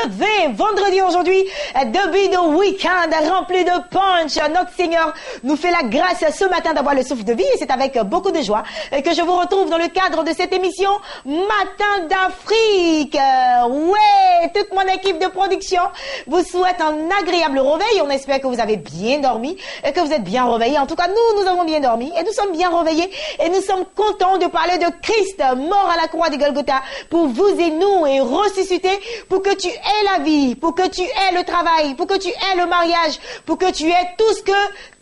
lever. Vendredi aujourd'hui, début de week-end rempli de punch. Notre Seigneur nous fait la grâce ce matin d'avoir le souffle de vie et c'est avec beaucoup de joie que je vous retrouve dans le cadre de cette émission Matin d'Afrique. Ouais, toute mon équipe de production vous souhaite un agréable réveil. On espère que vous avez bien dormi et que vous êtes bien réveillés. En tout cas, nous avons bien dormi et nous sommes bien réveillés et nous sommes contents de parler de Christ mort à la croix de Golgotha pour vous et nous et ressuscité pour que tu aies la vie, pour que tu aies le travail, pour que tu aies le mariage, pour que tu aies tout ce que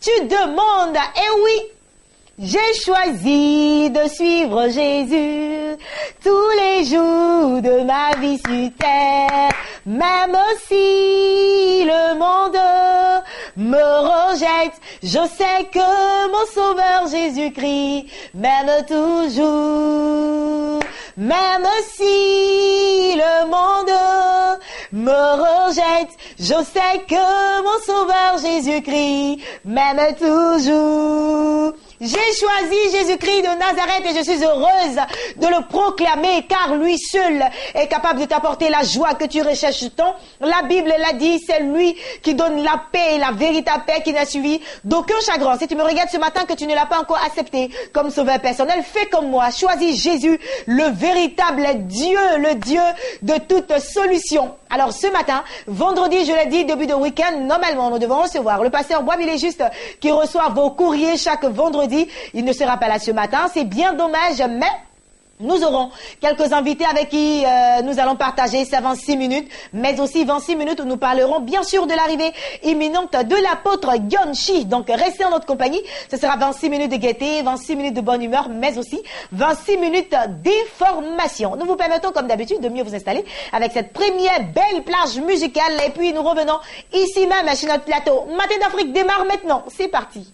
tu demandes. Et oui, j'ai choisi de suivre Jésus tous les jours de ma vie sur terre, même si le monde me rejette. Je sais que mon Sauveur Jésus-Christ m'aime toujours, même si le monde me rejette. Je sais que mon Sauveur Jésus-Christ m'aime toujours. J'ai choisi Jésus-Christ de Nazareth et je suis heureuse de le proclamer car lui seul est capable de t'apporter la joie que tu recherches tant. La Bible l'a dit, c'est lui qui donne la paix, la véritable paix qui n'a suivi d'aucun chagrin. Si tu me regardes ce matin que tu ne l'as pas encore accepté comme sauveur personnel, fais comme moi, choisis Jésus, le véritable Dieu, le Dieu de toute solution. Alors ce matin, vendredi, je l'ai dit, début de week-end, normalement nous devons recevoir le pasteur Boisville Juste qui reçoit vos courriers chaque vendredi. Il ne sera pas là ce matin, c'est bien dommage, mais nous aurons quelques invités avec qui nous allons partager ces 26 minutes, mais aussi 26 minutes où nous parlerons bien sûr de l'arrivée imminente de l'apôtre Gyeon-chi. Donc restez en notre compagnie, ce sera 26 minutes de gaieté, 26 minutes de bonne humeur, mais aussi 26 minutes d'information. Nous vous permettons comme d'habitude de mieux vous installer avec cette première belle plage musicale et puis nous revenons ici même sur notre plateau. Matin d'Afrique démarre maintenant, c'est parti.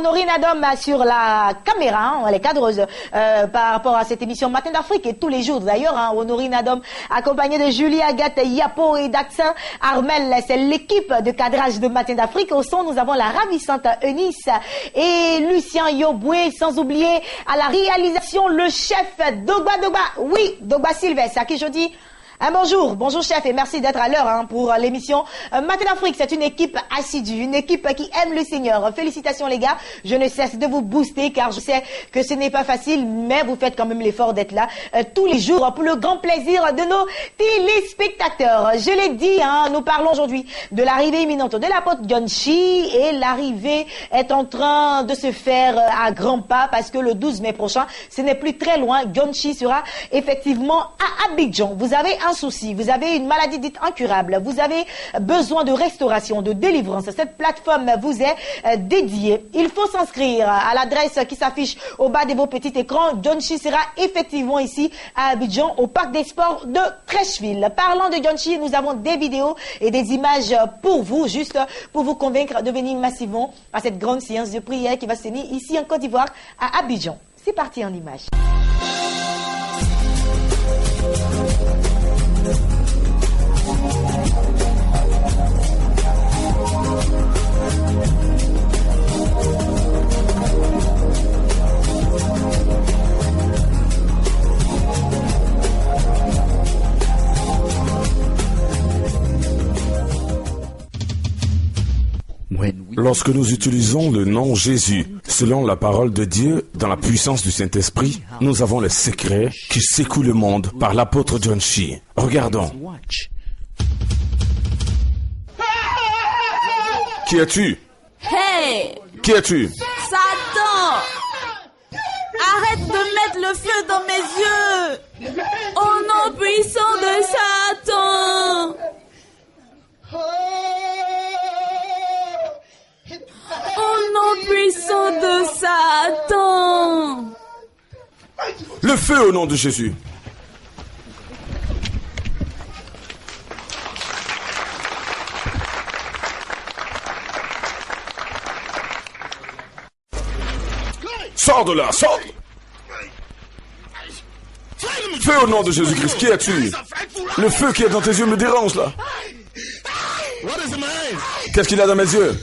Honorine Adom sur la caméra, les cadreuses, par rapport à cette émission Matin d'Afrique et tous les jours d'ailleurs. Honorine Adom accompagnée de Julie Agathe Yapo et d'Axin Armel. C'est l'équipe de cadrage de Matin d'Afrique. Au son, nous avons la ravissante Eunice et Lucien Yoboué, sans oublier à la réalisation le chef Dogba. Oui, Dogba Sylvestre, à qui je dis bonjour chef et merci d'être à l'heure pour l'émission Matin d'Afrique. C'est une équipe assidue, une équipe qui aime le Seigneur. Félicitations les gars, je ne cesse de vous booster car je sais que ce n'est pas facile, mais vous faites quand même l'effort d'être là tous les jours pour le grand plaisir de nos téléspectateurs. Je l'ai dit, nous parlons aujourd'hui de l'arrivée imminente de l'apôtre John Chi et l'arrivée est en train de se faire à grands pas parce que le 12 mai prochain, ce n'est plus très loin, John Chi sera effectivement à Abidjan. Vous avez un souci, vous avez une maladie dite incurable, vous avez besoin de restauration, de délivrance, cette plateforme vous est dédiée. Il faut s'inscrire à l'adresse qui s'affiche au bas de vos petits écrans. John Chi sera effectivement ici à Abidjan, au parc des sports de Trècheville. Parlant de John Chi, nous avons des vidéos et des images pour vous, juste pour vous convaincre de venir massivement à cette grande séance de prière qui va se tenir ici en Côte d'Ivoire, à Abidjan. C'est parti en images. Lorsque nous utilisons le nom Jésus, selon la parole de Dieu, dans la puissance du Saint-Esprit, nous avons le secret qui secoue le monde par l'apôtre John Chi. Regardons. Qui es-tu? Hey! Qui es-tu? Satan! Arrête de mettre le feu dans mes yeux! Au nom puissant de Satan! Au nom puissant de Satan! Le feu au nom de Jésus! Sors de là, sors! Feu au nom de Jésus-Christ, qui es-tu? Le feu qui est dans tes yeux me dérange là. Qu'est-ce qu'il y a dans mes yeux?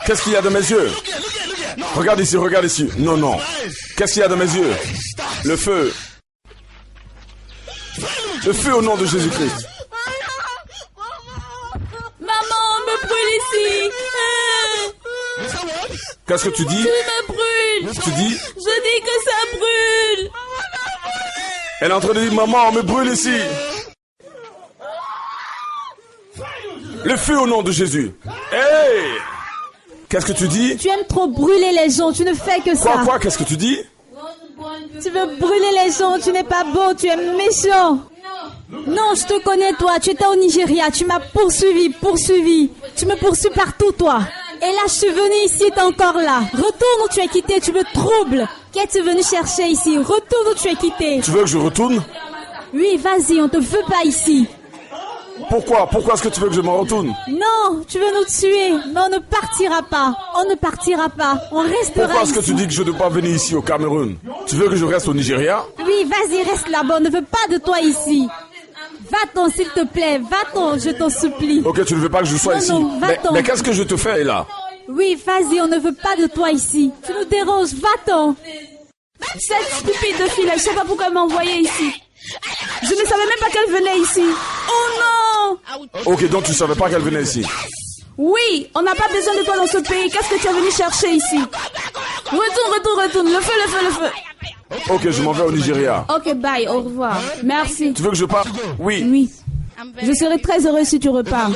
Qu'est-ce qu'il y a dans mes yeux? Regarde ici, regarde ici. Non, non. Qu'est-ce qu'il y a dans mes yeux? Le feu. Le feu au nom de Jésus-Christ. Maman, on me brûle ici! Qu'est-ce que tu dis? Tu me brûles! Tu dis? Je dis que ça brûle! Elle est en train de dire, maman, on me brûle ici. Le feu au nom de Jésus. Hey! Qu'est-ce que tu dis? Tu aimes trop brûler les gens, tu ne fais que ça. Quoi? Qu'est-ce que tu dis? Tu veux brûler les gens, tu n'es pas beau, tu es méchant. Non, je te connais toi, tu étais au Nigeria, tu m'as poursuivi. Tu me poursuis partout toi. Et là, je suis venue ici, t'es encore là. Retourne où tu es quitté, tu me troubles. Qu'es-tu venu chercher ici? Retourne où tu es quitté. Tu veux que je retourne? Oui, vas-y, on te veut pas ici. Pourquoi est-ce que tu veux que je m'en retourne? Non, tu veux nous tuer, mais on ne partira pas. On restera Pourquoi est-ce que ici. tu dis que je ne dois pas venir ici au Cameroun? Tu veux que je reste au Nigeria? Oui, vas-y, reste là-bas, on ne veut pas de toi ici. Va-t'en, s'il te plaît, va-t'en, je t'en supplie. Ok, tu ne veux pas que je sois ici. Non, va-t'en. Mais qu'est-ce que je te fais là? Oui, vas-y, on ne veut pas de toi ici. Tu nous déranges, va-t'en. Cette stupide de fille, je ne sais pas pourquoi elle m'a envoyée ici. Je ne savais même pas qu'elle venait ici. Oh non! Ok, donc tu ne savais pas qu'elle venait ici. Oui, on n'a pas besoin de toi dans ce pays. Qu'est-ce que tu es venu chercher ici? Retourne. Le feu. Ok, je m'en vais au Nigeria. Ok, bye, au revoir. Merci. Tu veux que je parte? Oui. Oui. Je serai très heureux si tu repars.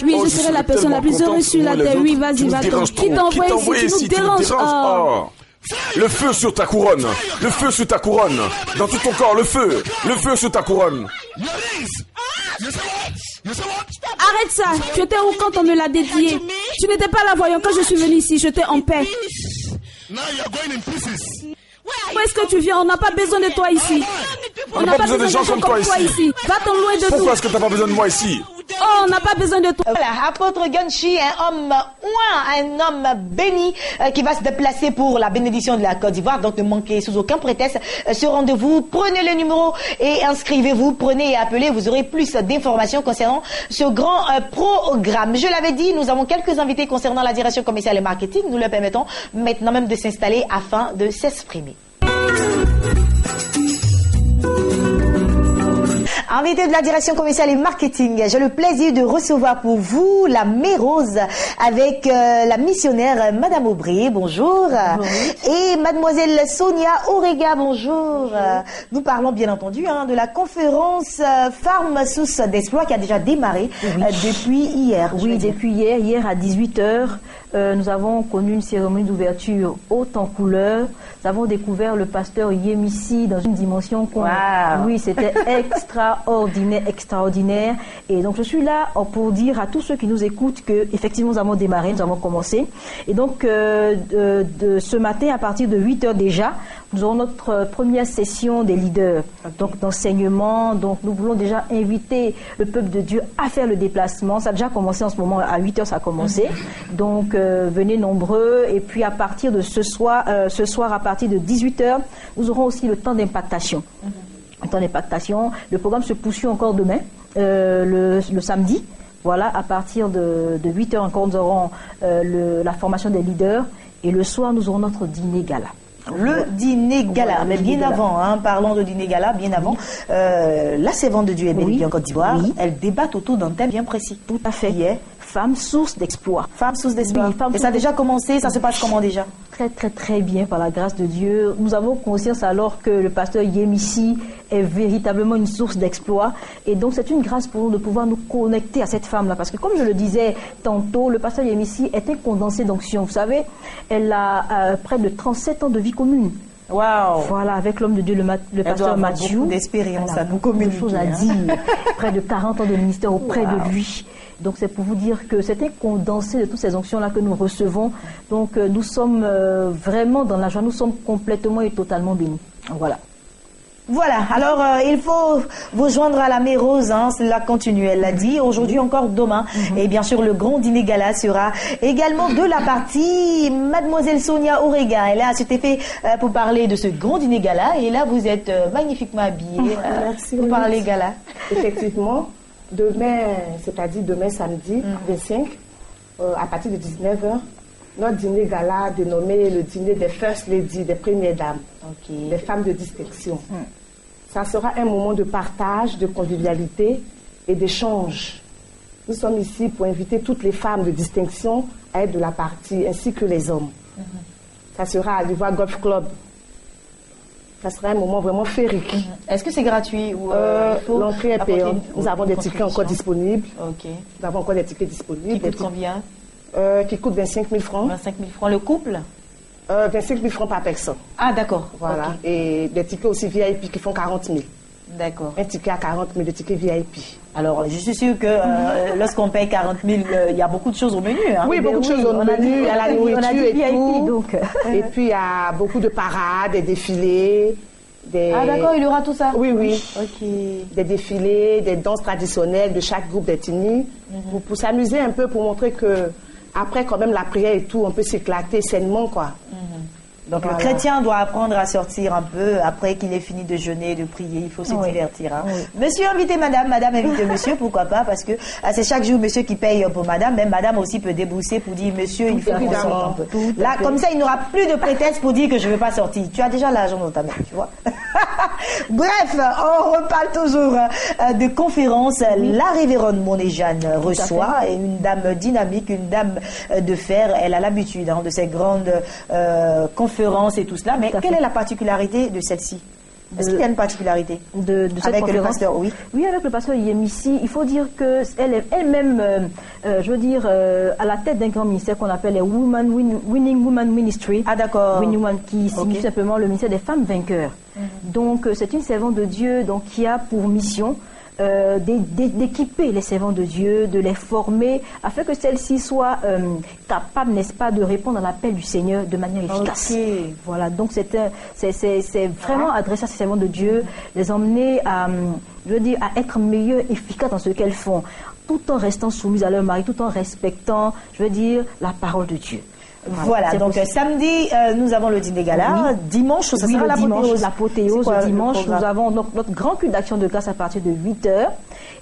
Oui, je serai la personne la plus heureuse sur la terre. Oui, vas-y, va-t'en. Qui t'a envoyé ici? Tu nous déranges. Oh. Le feu sur ta couronne. Le feu sur ta couronne. Dans tout ton corps, le feu. Le feu sur ta couronne. Arrête ça. Tu étais où quand on me l'a dédié? Tu n'étais pas là, voyons. Quand je suis venu ici, j'étais en paix. Où est-ce que tu viens? On n'a pas besoin de toi ici. On n'a pas besoin de gens comme toi ici. Va-t'en loin de nous. Pourquoi est-ce que tu n'as pas besoin de moi ici? Oh, on n'a pas besoin de toi. Voilà, apôtre Gunshi, un homme béni qui va se déplacer pour la bénédiction de la Côte d'Ivoire. Donc ne manquez sous aucun prétexte ce rendez-vous. Prenez le numéro et inscrivez-vous. Prenez et appelez. Vous aurez plus d'informations concernant ce grand programme. Je l'avais dit, nous avons quelques invités concernant la direction commerciale et marketing. Nous leur permettons maintenant même de s'installer afin de s'exprimer. Invité de la direction commerciale et marketing, j'ai le plaisir de recevoir pour vous la Mérose avec la missionnaire Madame Aubry, bonjour. Et Mademoiselle Sonia Orega, bonjour. Nous parlons bien entendu de la conférence Femmes Sources d'Exploit qui a déjà démarré depuis hier. Oui, depuis hier à 18h. Nous avons connu une cérémonie d'ouverture haute en couleur. Nous avons découvert le pasteur Yémissi dans une dimension oui, c'était extraordinaire. Et donc je suis là pour dire à tous ceux qui nous écoutent que effectivement nous avons démarré, nous avons commencé. Et donc de ce matin à partir de 8h déjà, nous aurons notre première session des leaders, donc d'enseignement. Donc nous voulons déjà inviter le peuple de Dieu à faire le déplacement. Ça a déjà commencé en ce moment, à 8h ça a commencé. Donc venez nombreux. Et puis à partir de ce soir à partir de 18h, nous aurons aussi le temps d'impactation. Le temps d'impactation. Le programme se poursuit encore demain, le samedi. Voilà, à partir de 8h encore, nous aurons la formation des leaders. Et le soir, nous aurons notre dîner gala. Le dîner gala, mais bien avant, parlons de dîner gala, bien avant. La servante de Dieu est bel et bien en Côte d'Ivoire. Elle débat autour d'un thème bien précis. Tout à fait. Qui est Femmes sources d'exploit. Femmes sources d'exploit. Et ça a déjà commencé, ça se passe comment déjà? Très très très bien par la grâce de Dieu. Nous avons conscience alors que le pasteur Yémissi est véritablement une source d'exploit. Et donc c'est une grâce pour nous de pouvoir nous connecter à cette femme-là. Parce que comme je le disais tantôt, le pasteur Yémissi est un condensé d'onction. Vous savez, elle a près de 37 ans de vie commune. Wow. Voilà, avec l'homme de Dieu, le pasteur Mathieu. Beaucoup d'expérience à nous communiquer. Beaucoup de choses à dire. Près de 40 ans de ministère auprès de lui. Donc c'est pour vous dire que c'est un condensé de toutes ces onctions-là que nous recevons. Donc nous sommes vraiment dans la joie, nous sommes complètement et totalement bénis. Voilà. Voilà, alors il faut vous joindre à la Mérose, cela continue, elle l'a dit, aujourd'hui encore demain. Et bien sûr, le grand dîner gala sera également de la partie. Mademoiselle Sonia Orega, elle est à cet effet pour parler de ce grand dîner gala. Et là, vous êtes magnifiquement habillée pour parler gala. Effectivement, demain, c'est-à-dire demain samedi 25, à partir de 19h, notre dîner gala dénommé le dîner des First Ladies, des premières dames, des femmes de distinction. Ça sera un moment de partage, de convivialité et d'échange. Nous sommes ici pour inviter toutes les femmes de distinction à être de la partie, ainsi que les hommes. Ça sera à l'Ivoire Golf Club. Ça sera un moment vraiment féerique. Est-ce que c'est gratuit ou l'entrée est payante. Nous avons des tickets encore disponibles. Nous avons encore des tickets disponibles. Qui coûtent combien? Qui coûte 25 000 francs. 25 000 francs le couple? 25 000 francs par personne. Ah, d'accord. Voilà. Et des tickets aussi VIP qui font 40 000. D'accord. Un ticket à 40 000, des tickets VIP. Alors, je suis sûre que lorsqu'on paye 40 000, il y a beaucoup de choses au menu. Oui, beaucoup de choses au menu. Il y a la nourriture et tout. Donc. Et puis, il y a beaucoup de parades, des défilés. Ah, d'accord, il y aura tout ça? Oui, oui. Des défilés, des danses traditionnelles de chaque groupe d'ethnie. Pour s'amuser un peu, pour montrer que après, quand même, la prière et tout, on peut s'éclater sainement, quoi. Donc le chrétien doit apprendre à sortir un peu après qu'il ait fini de jeûner, de prier. Il faut se divertir. Monsieur invité madame, madame invité monsieur, pourquoi pas? Parce que c'est chaque jour monsieur qui paye pour madame. Même madame aussi peut débourser pour dire monsieur, il faut qu'on sorte un peu. Là, comme ça, il n'aura plus de prétexte pour dire que je ne veux pas sortir. Tu as déjà l'argent dans ta main, tu vois. Bref, on reparle toujours de conférences. La révérende Monet-Jeanne reçoit une dame dynamique, une dame de fer. Elle a l'habitude de ces grandes conférences et tout cela, mais quelle est la particularité de celle-ci? Est-ce qu'il y a une particularité de cette avec conférence? Le pasteur? Oui, avec le pasteur Yémissi, il faut dire qu'elle est elle-même, à la tête d'un grand ministère qu'on appelle les Winning Women Ministry. Ah, d'accord. Winning Women, qui signifie simplement le ministère des femmes vainqueurs. Donc, c'est une servante de Dieu qui a pour mission d'équiper les servants de Dieu, de les former, afin que celles-ci soient capables, n'est-ce pas, de répondre à l'appel du Seigneur de manière efficace. Voilà, donc c'est vraiment adressé à ces servants de Dieu, les emmener à être meilleurs, efficaces dans ce qu'elles font. tout en restant soumises à leur mari, tout en respectant, je veux dire, la parole de Dieu. Voilà, donc samedi, nous avons le dîner gala. Oui. Dimanche, ça sera l'apothéose. L'apothéose, dimanche, nous avons notre grand culte d'action de grâce à partir de 8h.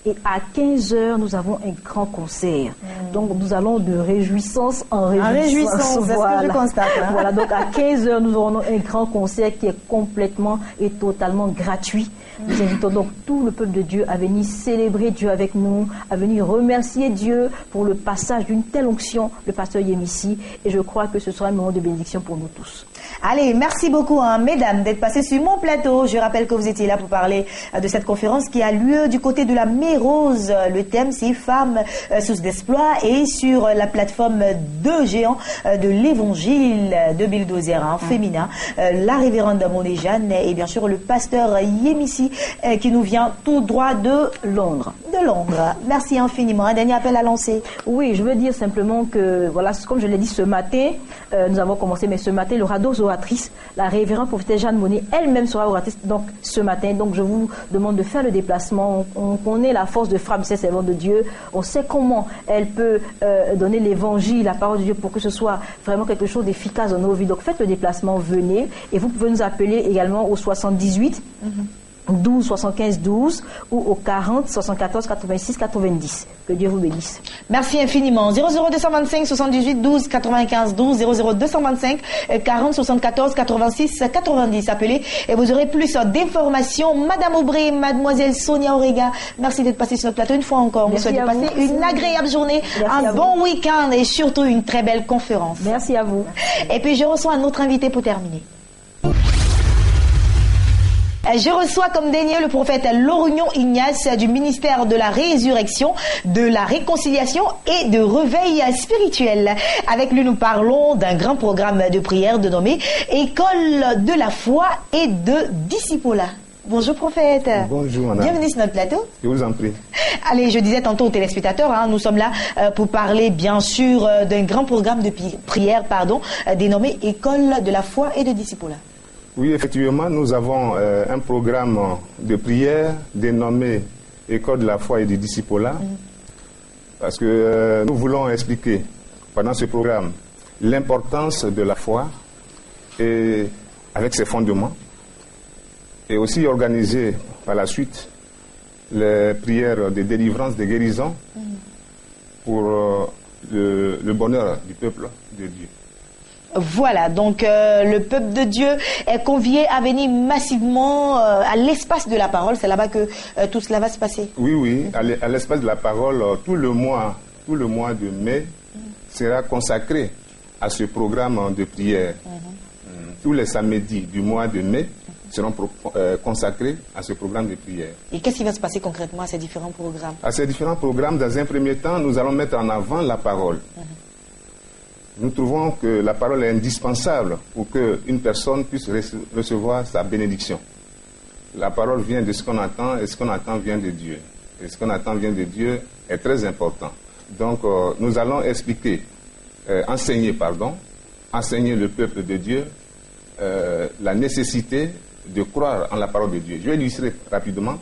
Et à 15h, nous avons un grand concert. Donc, nous allons de réjouissance en réjouissance. C'est ce que je constate. Hein? Voilà, donc à 15h, nous aurons un grand concert qui est complètement et totalement gratuit. Nous invitons donc tout le peuple de Dieu à venir célébrer Dieu avec nous, à venir remercier Dieu pour le passage d'une telle onction, le pasteur Yémissi. Et je crois que ce sera un moment de bénédiction pour nous tous. Allez, merci beaucoup, mesdames, d'être passées sur mon plateau. Je rappelle que vous étiez là pour parler de cette conférence qui a lieu du côté de la Mérose. Le thème, c'est Femmes source d'exploit, et sur la plateforme de géants de l'Évangile de Bulldozer féminin, la révérende Moné Jeanne et bien sûr le pasteur Yémissi qui nous vient tout droit de Londres. Merci infiniment. Un dernier appel à lancer. Oui, je veux dire simplement que, voilà, comme je l'ai dit ce matin, nous avons commencé, mais ce matin, il y aura 2 oratrices. La révérende prophétesse Jeanne Monnet elle-même sera oratrice donc, ce matin. Donc, je vous demande de faire le déplacement. On connaît la force de frappe de ces servantes de Dieu. On sait comment elle peut donner l'évangile, la parole de Dieu, pour que ce soit vraiment quelque chose d'efficace dans nos vies. Donc, faites le déplacement, venez. Et vous pouvez nous appeler également au 78 12 75 12 ou au 40 74 86 90. Que Dieu vous bénisse. Merci infiniment. 00225 78 12 95 12 00225 40 74 86 90. Appelez et vous aurez plus d'informations. Madame Aubry, Mademoiselle Sonia Orega, merci d'être passée sur notre plateau une fois encore. Merci, vous souhaite de passer une agréable journée, un bon week-end et surtout une très belle conférence. Merci à vous. Et puis je reçois un autre invité pour terminer. Je reçois comme dernier le prophète Lorignon Ignace du ministère de la Résurrection, de la Réconciliation et de Réveil spirituel. Avec lui, nous parlons d'un grand programme de prière dénommé École de la foi et de discipolat. Bonjour prophète. Bonjour madame. Bienvenue sur notre plateau. Je vous en prie. Allez, je disais tantôt aux téléspectateurs, nous sommes là pour parler bien sûr d'un grand programme de prière dénommé École de la foi et de discipolat. Oui, effectivement, nous avons un programme de prière dénommé École de la foi et du discipolat, parce que nous voulons expliquer pendant ce programme l'importance de la foi et avec ses fondements, et aussi organiser par la suite les prières de délivrance, de guérison pour le bonheur du peuple de Dieu. Voilà, donc le peuple de Dieu est convié à venir massivement à l'espace de la parole. C'est là-bas que tout cela va se passer. Oui, à l'espace de la parole, tout le mois de mai sera consacré à ce programme de prière. Tous les samedis du mois de mai seront consacrés à ce programme de prière. Et qu'est-ce qui va se passer concrètement à ces différents programmes? À ces différents programmes, dans un premier temps, nous allons mettre en avant la parole. Nous trouvons que la parole est indispensable pour qu'une personne puisse recevoir sa bénédiction. La parole vient de ce qu'on entend et ce qu'on entend vient de Dieu. Et ce qu'on entend vient de Dieu est très important. Donc nous allons enseigner le peuple de Dieu la nécessité de croire en la parole de Dieu. Je vais illustrer rapidement.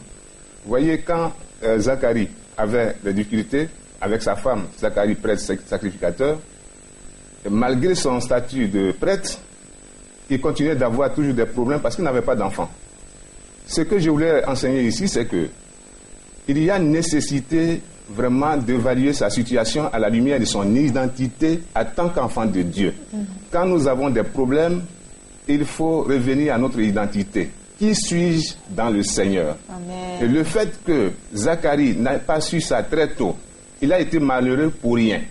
Vous voyez, quand Zacharie avait des difficultés avec sa femme, Zacharie prêtre sacrificateur, malgré son statut de prêtre, il continuait d'avoir toujours des problèmes parce qu'il n'avait pas d'enfant. Ce que je voulais enseigner ici, c'est que il y a nécessité vraiment d'évaluer sa situation à la lumière de son identité en tant qu'enfant de Dieu. Quand nous avons des problèmes, il faut revenir à notre identité. Qui suis-je dans le Seigneur? Amen. Et le fait que Zacharie n'ait pas su ça très tôt, il a été malheureux pour rien.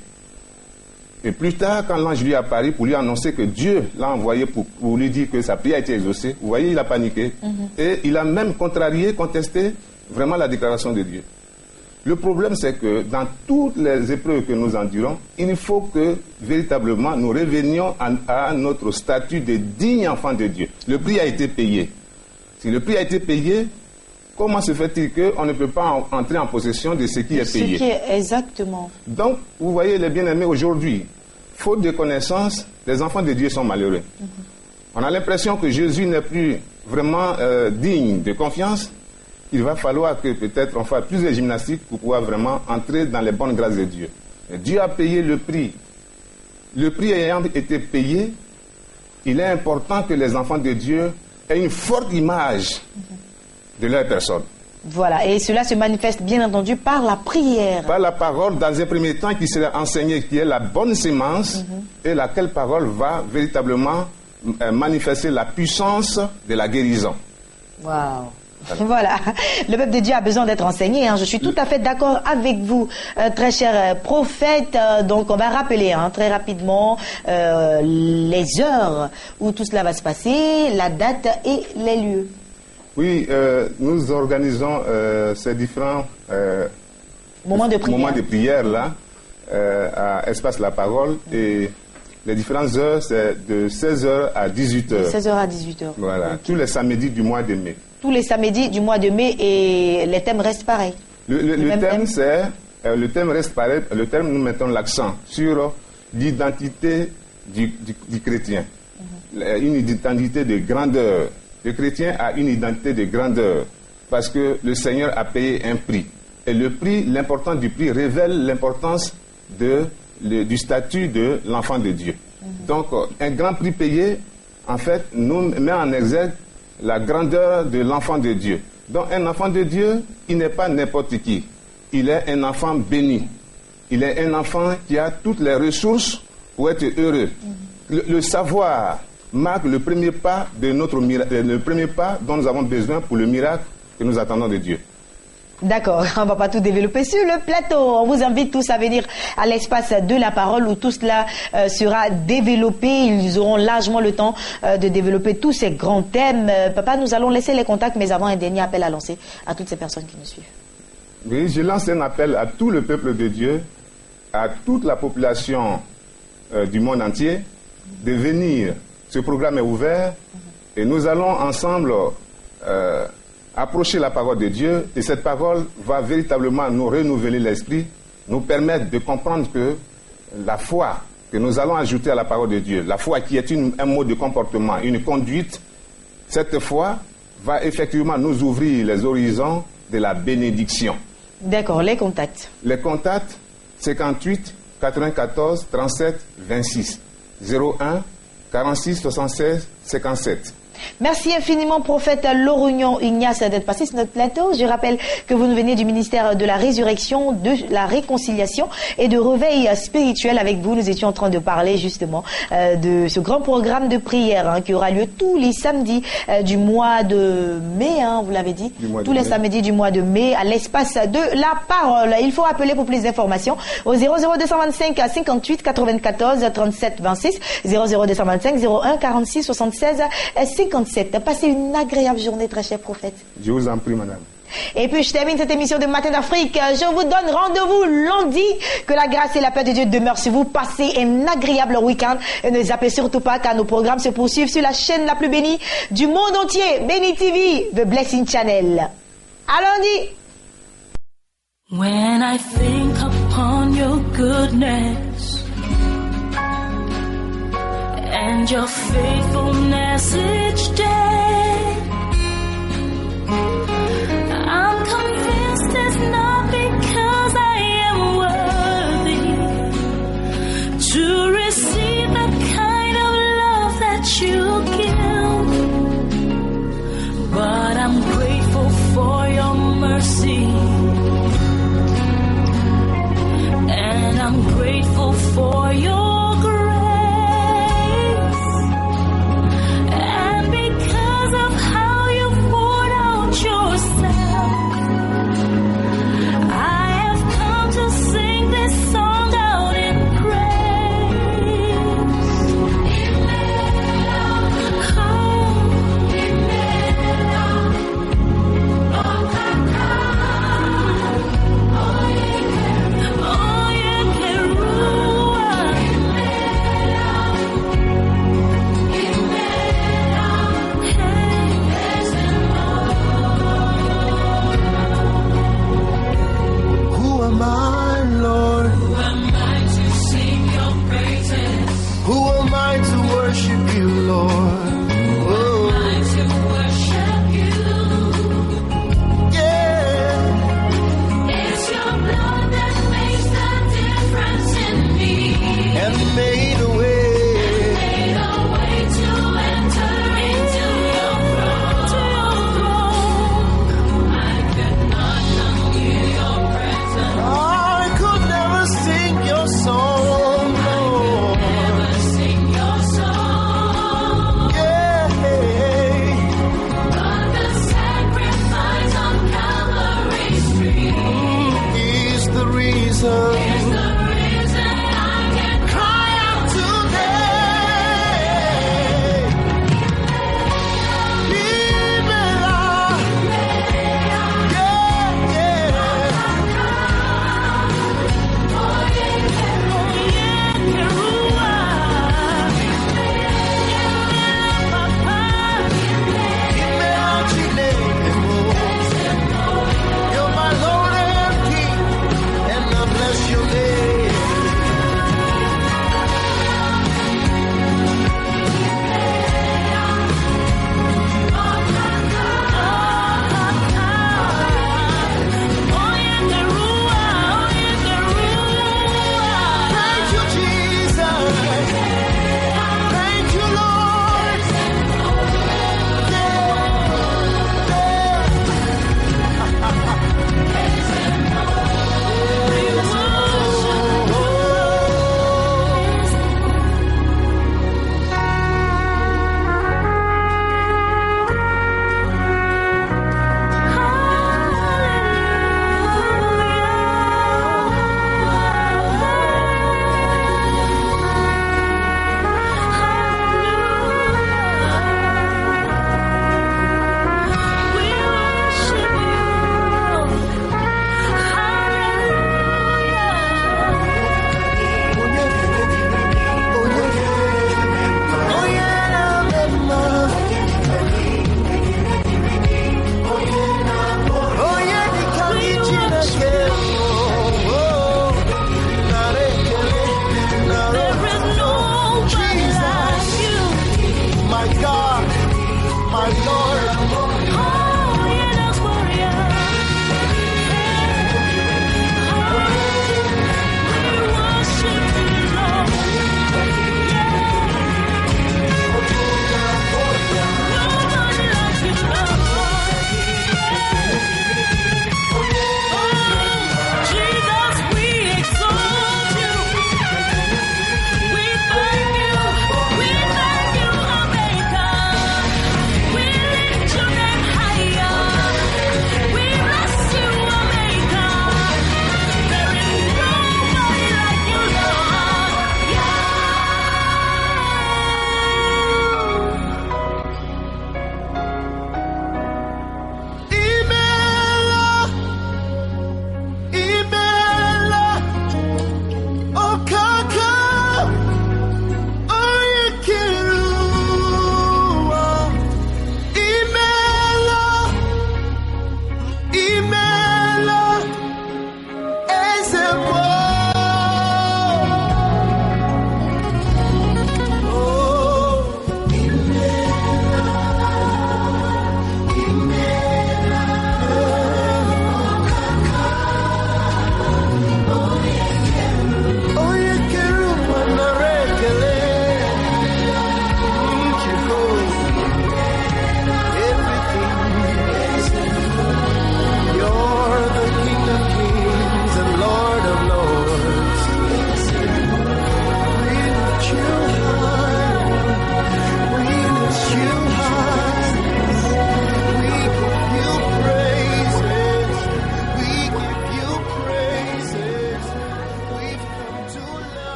Et plus tard, quand l'ange lui est apparu pour lui annoncer que Dieu l'a envoyé pour lui dire que sa prière a été exaucée, vous voyez, il a paniqué. Et il a même contesté vraiment la déclaration de Dieu. Le problème, c'est que dans toutes les épreuves que nous endurons, il faut que véritablement nous revenions à notre statut de digne enfant de Dieu. Le prix a été payé. Si le prix a été payé, comment se fait-il qu'on ne peut pas entrer en possession de ce qui est payé? Exactement. Donc, vous voyez les bien-aimés, aujourd'hui, faute de connaissance, les enfants de Dieu sont malheureux. On a l'impression que Jésus n'est plus vraiment digne de confiance. il va falloir que peut-être on fasse plus de gymnastique pour pouvoir vraiment entrer dans les bonnes grâces de Dieu. Et Dieu a payé le prix. Le prix ayant été payé, il est important que les enfants de Dieu aient une forte image de leur personne. Voilà, et cela se manifeste bien entendu par la prière. Par la parole, dans un premier temps, qui sera enseignée, qui est la bonne sémence, et laquelle parole va véritablement manifester la puissance de la guérison. Waouh! Voilà, le peuple de Dieu a besoin d'être enseigné. Je suis tout à fait d'accord avec vous, très cher prophète. Donc, on va rappeler très rapidement les heures où tout cela va se passer, la date et les lieux. Oui, nous organisons ces différents moments de prière là, à Espace La Parole. Et les différentes heures, c'est de 16h à 18h. 16h à 18h. Voilà, okay. Tous les samedis du mois de mai. Tous les samedis du mois de mai, et les thèmes restent pareils. Le thème reste pareil. Le thème, nous mettons l'accent sur l'identité du chrétien. Une identité de grandeur. Le chrétien a une identité de grandeur parce que le Seigneur a payé un prix. Et le prix, l'importance du prix révèle l'importance du statut de l'enfant de Dieu. Donc, un grand prix payé, en fait, nous met en exergue la grandeur de l'enfant de Dieu. Donc, un enfant de Dieu, il n'est pas n'importe qui. Il est un enfant béni. Il est un enfant qui a toutes les ressources pour être heureux. Le savoir marque le premier pas de notre miracle, le premier pas dont nous avons besoin pour le miracle que nous attendons de Dieu. D'accord, on ne va pas tout développer sur le plateau. On vous invite tous à venir à l'espace de la parole où tout cela sera développé. Ils auront largement le temps de développer tous ces grands thèmes. Papa, nous allons laisser les contacts, mais avant, un dernier appel à lancer à toutes ces personnes qui nous suivent. Oui, je lance un appel à tout le peuple de Dieu, à toute la population du monde entier, de venir. Ce programme est ouvert et nous allons ensemble approcher la parole de Dieu, et cette parole va véritablement nous renouveler l'esprit, nous permettre de comprendre que la foi que nous allons ajouter à la parole de Dieu, la foi qui est un mode de comportement, une conduite, cette foi va effectivement nous ouvrir les horizons de la bénédiction. D'accord, les contacts. Les contacts, 58 94 37 26 01 46 76 57. Merci infiniment, prophète Lorugnon Ignace, d'être passé sur notre plateau. Je rappelle que vous nous venez du ministère de la Résurrection, de la Réconciliation et de Réveil spirituel. Avec vous, nous étions en train de parler justement de ce grand programme de prière qui aura lieu tous les samedis du mois de mai, vous l'avez dit, tous les samedis du mois de mai à l'espace de la parole. Il faut appeler pour plus d'informations au 00225 58 94 37 26, 00225 01 46 76 57. Passez une agréable journée, très cher prophète. Je vous en prie, madame. Et puis, je termine cette émission de Matin d'Afrique. Je vous donne rendez-vous lundi. Que la grâce et la paix de Dieu demeurent sur vous. Passez un agréable week-end. Et ne zappez surtout pas, car nos programmes se poursuivent sur la chaîne la plus bénie du monde entier, Béni TV, The Blessing Channel. À lundi. When I think upon your goodness and your faithfulness each day, I'm convinced it's not because I am worthy to receive the kind of love that you give, but I'm grateful for your mercy, and I'm grateful for your Who am I to worship you, Lord?